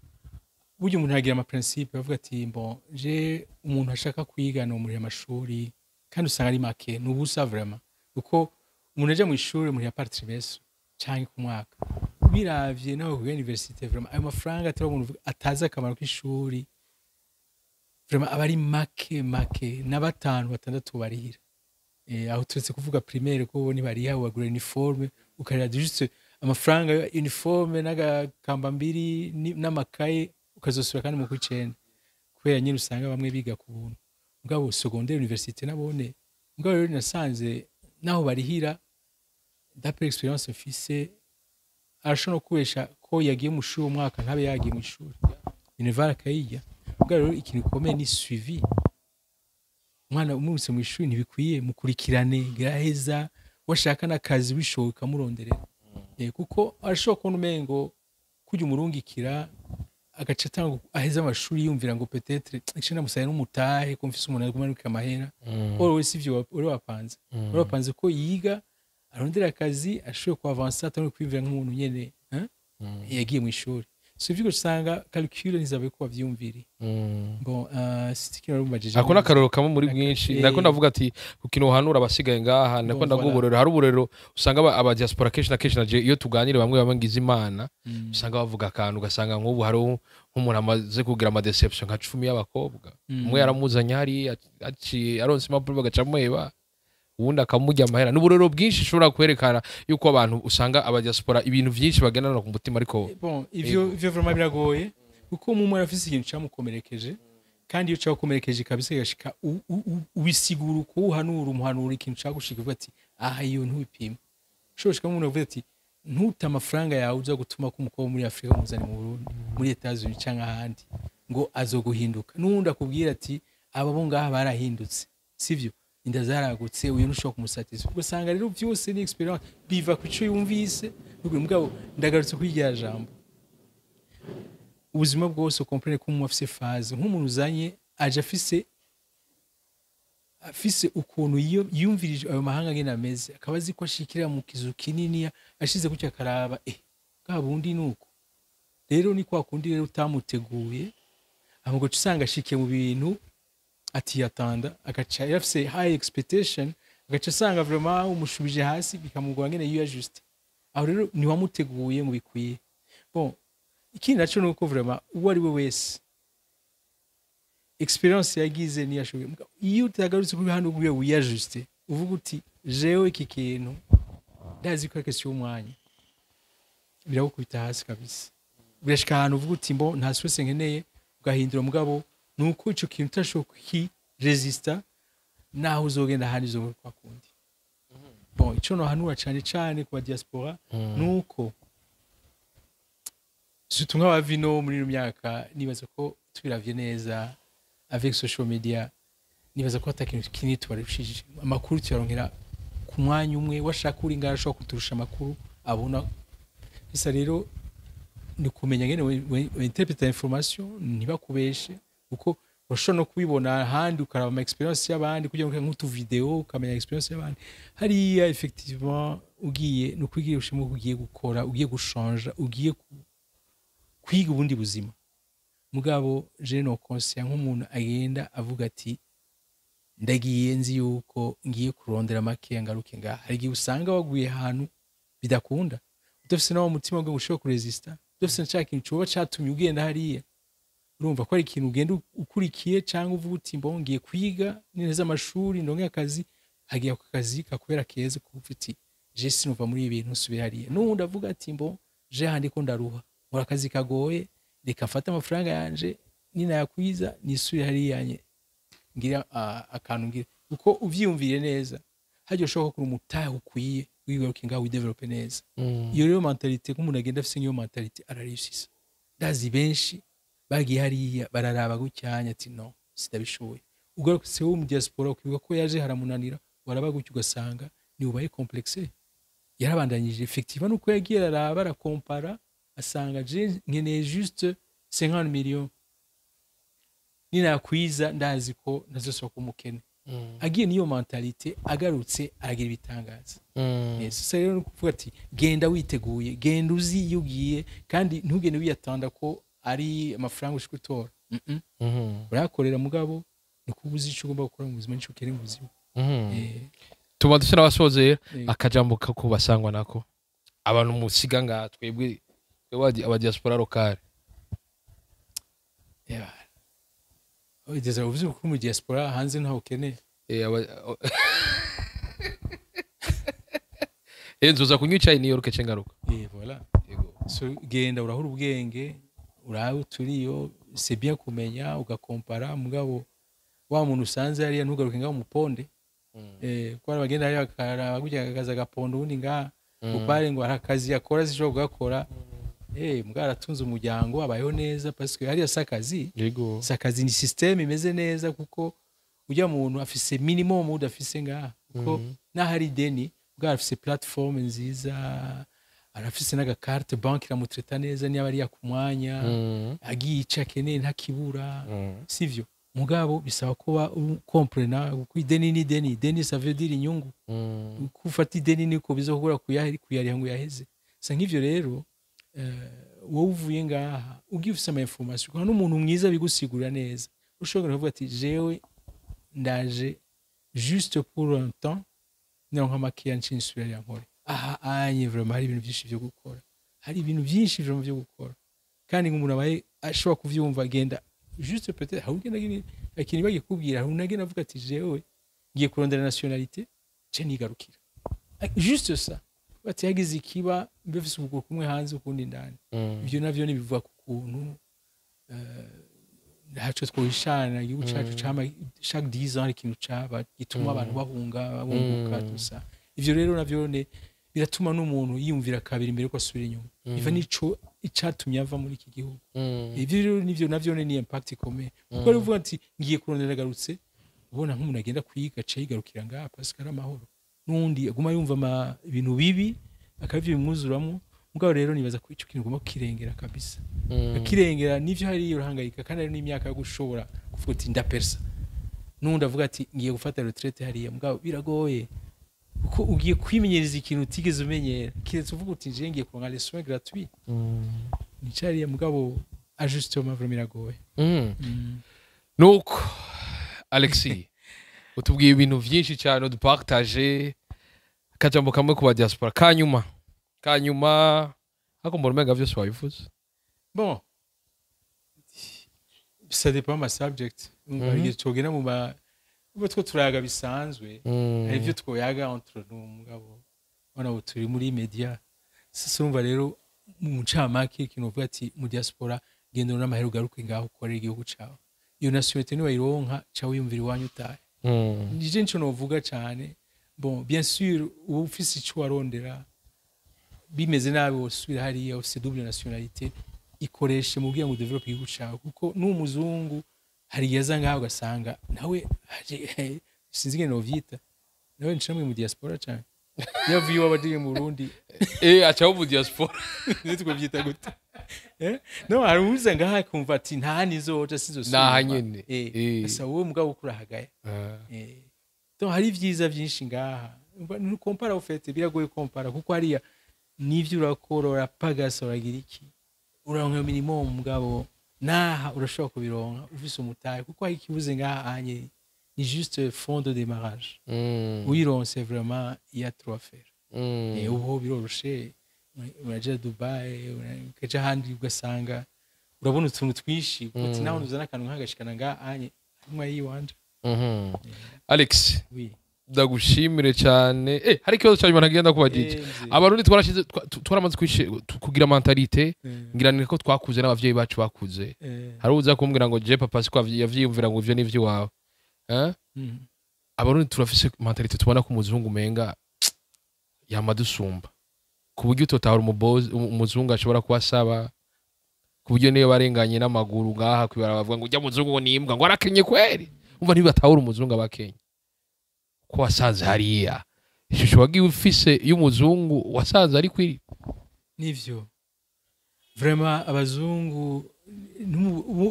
buryo umuntu agira ama principe bavuga ati bon je umuntu ashaka kwiga no muri amashuri kandi usanga ari make nubusa vraiment kuko umuntu aje mu ishuri muri part trimestre cyangwa ku mwaka biravye naho ku university vraiment ayo mafaranga atari umuntu atazi akamaro k'ishuri vraiment abari make na 5-6 barihira aho turetse kuvuga primaire ko boni bariha wagura uniforme ukarira juste amafaranga ya uniforme n'agakamba mbiri n'amakaye ukazosura kandi mu kwicenda kubera nyine usanga bamwe biga ku buntu mugabo secondaire université nabone mugabo rero nasanze naho barihira d'après expérience fise arashobora kubesha ko yagiye mu shuri umwaka ntabe yagiye mu ishuri unival akayiya mugabo rero ikintu gikomeye ni suivi mwana umurutse mu ishuri ntibikwiye mukurikirane geraheza washaka n'akazi bishoboka kamuronderera kuko arashobora kubona umengo kujya umurungikira agaca atanga aheza amashuri yumvira ngo peut-être icena musaye n'umutahe ko mfise umuntu aguma nuka amahera wese ivyo uri wapanze ko yiga arondera akazi ashoboye ku avancer atari kwivira nk'umuntu nyene yagiye mu ishuri so ivyo usanga calcul nizabe ko bavyumviri bon sitikira rumbajeje akona karoro kamwe muri bwinshi ndako ndavuga ati kukino hanura abasigaye ngaha ndako ndaguborero hari uburero usanga aba diaspora kesh na naje iyo tuganire bamwe babangiza imana usanga bavuga akantu ugasanga nk'ubu hari nk'umuntu amaze kugira ama deception nka 10 y'abakobwa umwe yaramuzanye hari aci aronse impapuro bagacamuheba ubundi akamujya amahera n'uburero bwinshi ushobora kwerekana yuko abantu usanga aba diaspora ibintu byinshi bagenana ku mutima ariko bon ivyo vraiment biragoye kuko umwe afise ikintu cyamukomerekeje kandi iyo cyakomerekeje kabisa yashika ubisigura uko uhanura umuhanura ikintu cyagushika uvuga ati aha iyo ntubipima shoshika umuntu avuga ati ntuta amafaranga yawe uza gutuma ko umukobwa muri Afrika muzane mu Burundi muri Etats-Unis cyangwa ahandi ngo azoguhinduka n'undi akubwira ati aba bo ngaha barahindutse sivyo inda zaragutse uyu nushaka kumusatiza ugasanga rero byose ni experience biva ku cyo yumvise mugabo ndagarutse kwigira jambo ubuzima bwose comprendre ko umuntu afise phase nk'umuntu uzanye aje afise ukuntu yumvirije ayo mahanga ngene ameze akaba azi ko ashikira mu kizu kinini ashize kucya karaba gabundi nuko rero ni kwa kundi rero utamuteguye ahubwo usanga ashikiye mu bintu ati yatanda agaca yafise high expectation agaca asanga vraiment umushubije hasi bikamugwa ngene yiyo juste aho rero ni wamuteguye mu bikwiye bon ikindi naco nuko vraiment uwo ari we wese experience yagize ni yashoboye iyo utagarutse kuri hano ubuye wiyajuste uvuga uti jewe iki kintu ndazi ko question umwanya biragukubita hasi kabisa birashika ahantu uvuga uti mbo nta stress nkeneye ugahindura mugabo nuko ico kintu utashoboka ki resista naho uzogenda ahandi zo kwa kundi bon ico no hanura cyane cyane ku ba diaspora nuko surtout nk'abavino muri ino myaka nibaza ko tubiravye neza avec social media nibaza ko atakintu kinini tubarushije amakuru tuyaronkera ku mwanya umwe washaka uri ngara ashobora kuturusha amakuru abona bisa rero ni kumenya ngene we interpreta information ntibakubeshe kuko urashobora no kubibona ahandi ukaraba ama experience y'abandi kugira ngo nk'utu video ukamenya experience y'abandi hariya effectivement ugiye no kwigira ushimo ugiye gukora ugiye gushanja ugiye kwiga ubundi buzima mugabo je no conscient nk'umuntu agenda avuga ati ndagiye nzi yuko ngiye kurondera make ngaruke ngaha hari igihe usanga waguye ahantu bidakunda udafise nawo mutima ngo ushobora kuresista udafise ncakintu coba catumye ugenda hariya urumva ko ari ikintu ugenda ukurikiye cyangwa uvuga uti mbo ngiye kwiga neza amashuri ndonke akazi hagiye ako kazi kakubera keza kuvuga uti je sinova muri ibi bintu nsubira hariya n'undi avuga ati mbo je handi ko ndaruha nkora akazi kagoye reka mfate amafaranga yanje ninayakwiza nisubire hariya ngira akantu ngira uko uvyiyumviye neza hajye ushobora kuri umutahe ukwiye wigaruke ngaho widevelope neza iyo rero mentalite nk'umuntu agenda afise niyo mentalite ararisisa ndazi benshi bagiye hariya bararaba gucyanya ati no sidabishoboye ugarutse wo mu diaspora ukivuga ko yaje haramunanira waraba gutyo ugasanga ni ubaye complexe yarabandanyije effectivement nuko yagiye araraba arakompara asanga je nkeneye juste 50 millions ninakwiza ndazi ko ntazosaba kumukene agiye niyo mentalite agarutse aragira ibitangaza sasa rero kuvuga ati genda witeguye genda uzi yugiye kandi ntugende wiyatanda ko ari amafaranga ushaka gutora urakorera mugabo nikubuzi ico ugomba gukora mu buzima nico kere mu buzima tuma dushira abasozera akajambo ko basangwa nako abantu musiga nga twebwe aba diaspora locale Igeze uvuze ko mu diaspora hanze ntaho ukeneye nzoza kunywa icyayi New York cengaruka voilà so genda urahura ubwenge uraho turiyo c'est bien kumenya ugakompara mugabo wa muntu usanze hariya ntugaruke ngaho umuponde ko abagenda hariya bakagujya akaza gapondo ubundi ngaha upare ngo arakazi yakora zisho gukora mugara atunze umuryango abayeho neza parce que hariya sakazi sakazi ni system imeze neza kuko ujya muntu afise minimum udafise ngaha kuko nahari deni mugara afise platform nziza arafise naga carte banki ramutreta neza niba ari yakumwanya agiye icakene ntakibura sivyo mugabo bisaba kuba comprena ku ideni ni deni ça veut dire inyungu kufata ideni niko bizokugura kuyari ngo yaheze sa nk'ivyo rero wowe uvuye ngaha ugiye ufise ama information kandi umuntu mwiza bigusigura neza ushobora kuvuga ati jewe ndaje juste pour un temps nka makiya nshinsubira yankore aha anye vraiment hari ibintu byinshi byo gukora hari ibintu byinshi vraiment byo gukora kandi nk'umuntu abaye ashobora kuvyumva agenda juste peut-être hawugenda ikintu bagiye kubwira unagenda avuga ati jewe ngiye kurondera nationalité je nigarukira juste ça bati yagize ikiba mbefise ubwo kumwe hanze ukundi ndani ibyo navyo nibivuga ku kuntu hacho twohishana igihugu cyacu cyama chaque 10 ans ikintu cyaba gituma abantu bahunga bunguka tusa ivyo rero navyo ne biratuma n'umuntu yiyumvira kabiri imbere ko asubira inyuma iva nico icatumye ava muri iki gihugu ivyo rero nivyo navyo ni impact ikomeye kuko ari uvuga ati ngiye kurondera garutse ubona nk'umuntu agenda kwiga aca yigarukira ngaha parce que ari amahoro nundi aguma yumva ibintu bibi akavyo bimwuzuramo mugabo rero nibaza ko ico kintu gomba kirengera kabisa akirengera nivyo hari urahangayika kandi ari n'imyaka yo gushobora kuvuga ati ndapersa nundi avuga ati ngiye gufata retraite hariya mugabo biragoye uko ugiye kwimenyereza ikintu utigeze umenyera kiretse uvuga uti je ngiye kuronka les soins gratuits nicariye mugabo ajustement vraiment biragoye nuko Alexis utubwiye ibintu byinshi cyane dupartage akajambo kamwe ku ba diaspora kanyuma hako mbona mega vyose wabivuze bon ça dépend ma subject ngiye tugena mu ubwo two turaga bisanzwe hari byo twoyaga entre nous mugabo ona turi muri media sumva rero mu ncamake ikintu uvuga ati mu diaspora genda n'amahera ugaruke ngaho ukorera igihugu cawe iyo nationalité niwayironka ca wiyumvira iwanyu utahe nije nico novuga cane bon bien sûr uba ufise ico warondera bimeze nabi wosubira hariya ufise double nationalité ikoreshe mu kugira ngo develope igihugu cawe kuko n'umuzungu hari yaza ngaho ugasanga nawe sinzi ingene novyita nawe ncamwe mu diaspora cane yavuye wabadiye mu Burundi acaho mu diaspora nitwe byita gute no hari uza ngaha kumva ati nta nizoja sizosubira naha nyene asa wowe mugabo ukurahagaye donc hari vyiza vyinshi ngaha ni compara au fait biragoye compara kuko hariya nivyo urakora urapagasa uragira iki uronka minimum mugabo naha urashobora kubironka ufise umutahe kuko hari ikibuze ngaha anye ni juste fond de démarrage uyironse vraiment il y a trop à faire ubu biroroshe uraja Dubai ukaja handi ugasanga urabona utuntu twinshi uti naho uzana akantu nkagashikana ngaha anye mwa yiwanje Alex ndagushimire cyane hari ikibazo cyane nagenda kubagije abarundi twaramaze kugira mentalite ngiranire ko twakuze n'abavyeyi bacu bakuze hari uza kumbwira ngo je papa siko yavyiyumvira ngo ivyo nivyo wawe abarundi turafise mentalite tubona ko umuzungu menga yamadusumba ku buryo utotahura umuzungu ashobora kubasaba ku buryo niyo barenganye n'amaguru ngaha kwibara bavuga ngo ujya muzungu ngo nimbwa ngo arakenye kweri umva ntibatahura umuzungu abakenye ko wasanze hariya ishusho wagiye ufise y'umuzungu wasanze ari kwiri nivyo vraiment abazungu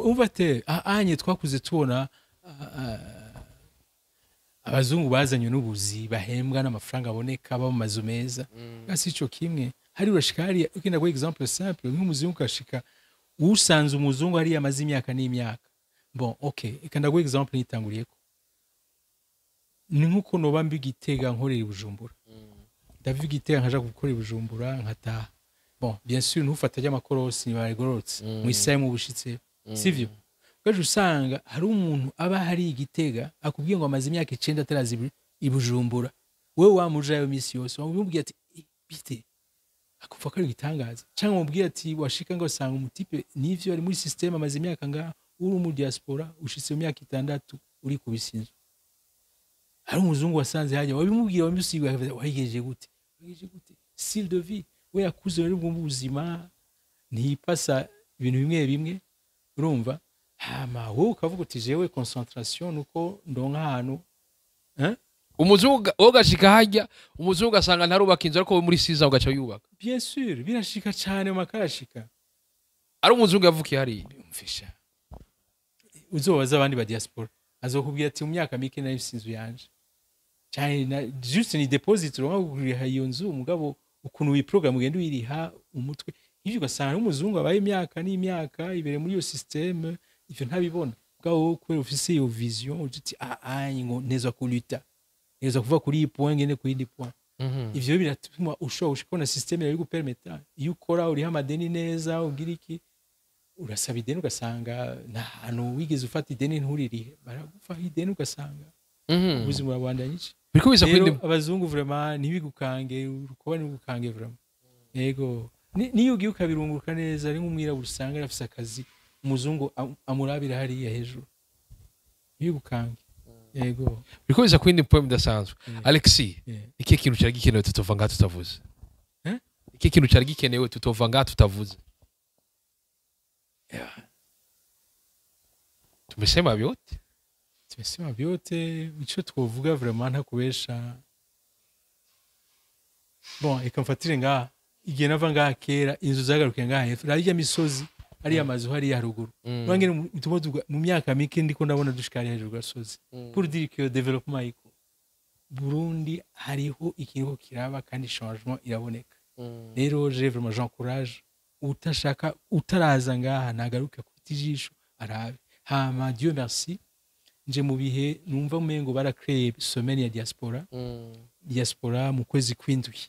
umva te anye twakuze tubona abazungu bazanye n'ubuzi bahembwa n'amafaranga aboneka baba mu mazu meza basi ico kimwe hari urashika hariya ukenda kwa exemple simple nk'umuzungu kashika usanze umuzungu hariya amaze imyaka n'imyaka bon okay ikanda kwa exemple nitanguriyeko ni nkuko noba mbi Gitega nkorera Bujumbura David Gitega nkaja gukorera Bujumbura nkataha bon bien sûr ntufata y'amakorosi ni barigorotse mu isaye mu bushitse sivyo gaje usanga hari umuntu aba hari Gitega akubwiye ngo amaze imyaka 9 atarazi Bujumbura wewe wamujayo misi yose wamubwiye ati bite akufa ko gitangaza cyangwa mubwiye ati washika ngo usanga umutipe nivyo ari muri system amaze imyaka nga uri mu diaspora ushitse mu myaka 6 uri kubisinzo hari umuzungu wasanze hajya wabimubwira wamusigwa wahigeje gute style de vie we yakuze ari mu buzima ntipasa ibintu bimwe bimwe urumva hama wowe ukavuga uti jewe concentration nuko ndonka hano umuzungu ogashika hajya umuzungu asanga ntarubaka inzu ariko muri siza ugaca yubaka bien sûr birashika cyane makarashika ari umuzungu yavukiye hari umfisha uzobaza abandi ba diaspora azokubwira ati mu myaka mike nari sinzu yanje cyane juste ni deposit ronka iyo nzu umugabo ukuntu wi program ugenda uyiriha umutwe ivyo ugasanga umuzungu abaye imyaka n'imyaka ibere muri iyo system ivyo ntabibona bwawo kwera ufise iyo vision uti ngo neza kuluta neza kuva kuri iyi point ngene ku yindi point ivyo biratuma ushobora system iri gupermeta iyo ukora uri amadeni neza ugira iki urasaba ideni ugasanga nta hantu wigeze ufata ideni nturirihe baragufa ideni ugasanga ubuzima burabandanya iki biriko biza kwindi abazungu vraiment ntibigukange urukoba ntibigukange vraiment yego niyo ugiye ukabirunguruka neza ari nk'umwirabura usanga afise akazi umuzungu amurabira hariya hejuru ntibigukange yego biriko biza kwindi point idasanzwe Alexis iki kintu cyari gikenewe tutova ngaha tutavuze iki kintu cyari gikenewe tutova ngaha tutavuze tumesema vyote ico twovuga vraiment ntakubesha bon reka mfatire ngaha igihe nava ngaha kera inzu zagarukiye ngaha hepfo hariya misozi hariya amazu hariya haruguru urangene mu myaka mike ndiko ndabona dushikari hejuru gasozi pour dire que développement iko Burundi hariho ikintu kiraba kandi changement iraboneka rero je vraiment j'encourage utashaka utaraza ngaha nagaruke kutijisho arabe hama Dieu merci nje mu bihe numva umengo bara créer semaine ya diaspora mu kwezi kwindwi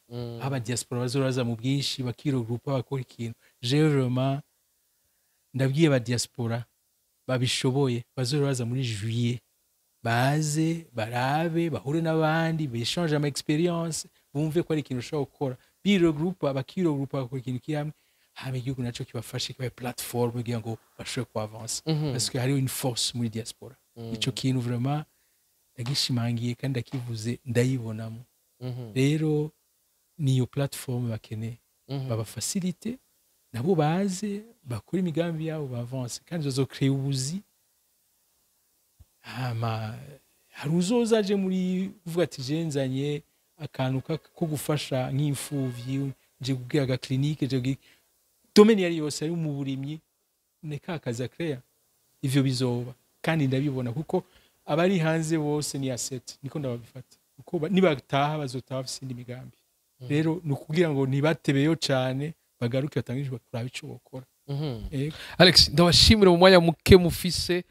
aba diaspora bazoraza mu bwinshi bakiro groupe bakora ikintu je vraiment ndabwiye ba diaspora babishoboye bazoraza muri juillet baze barabe bahure n'abandi bechange ama experience bumve ko ari ikintu ushobora gukora biro groupe bakiro groupe bakora ikintu kihamwe hama igihugu naco kibafashe kibaye platform kugira ngo bashobore kuavansa parce que hariho une force muri diaspora ico kintu vraiment ndagishimangiye kandi ndakivuze ndayibonamo rero niyo platform bakeneye baba facilite nabo baze bakora imigambi yabo baavance kandi bazocrea ubuzi hama hari uzozaje muri kuvuga ati jenzanye akantu ko gufasha nk'imfuvyi nje kubwira aga clinique je domaine yari yose ari mu burimyi neka akazi akrea ivyo bizoba kandi ndabibona kuko abari hanze bose ni asset niko ndababifata kuko nibataha bazotaha bafise indi migambi rero nukugira ngo nibatebeyo cyane bagaruke batangije kuraba ico bokora Alex ndabashimira mu mwanya muke mufise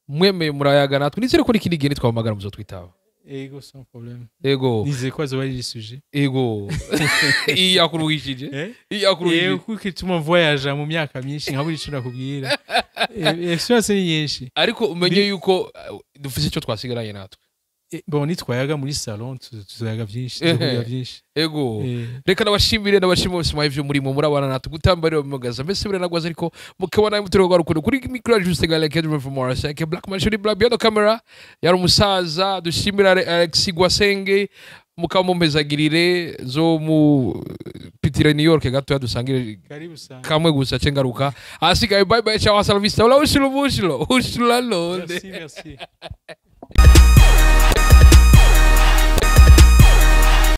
mwemeye murayaga natwe nizere ko n'ikindi gihe twamagara muzotwitaba ego sans problème ego nizeye ko azoba ari sujet ego iyakuruhishije ego kuko ituma voyage mu myaka myinshi nka buri cyo nakubwira experience ni nyinshi ariko umenye yuko dufise icyo twasigaranye natwe bon nitwayaga muri salon tuzayaga byinshi ego reka nabashimire bose mwahivye murimo murabana natwe gutambarira mugaza mbese bire nagwaza ariko mukabona muterwa rukundo kuri micro juste gale cadre from Morris like black man shuri black behind the camera yari umusaza dushimira Alex Gwasenge mukamumpezagirire zo mu pitire New York gato yadusangire karibu sana kamwe gusa cengaruka asigaye bye bye ciao hasta la vista ushilo londe merci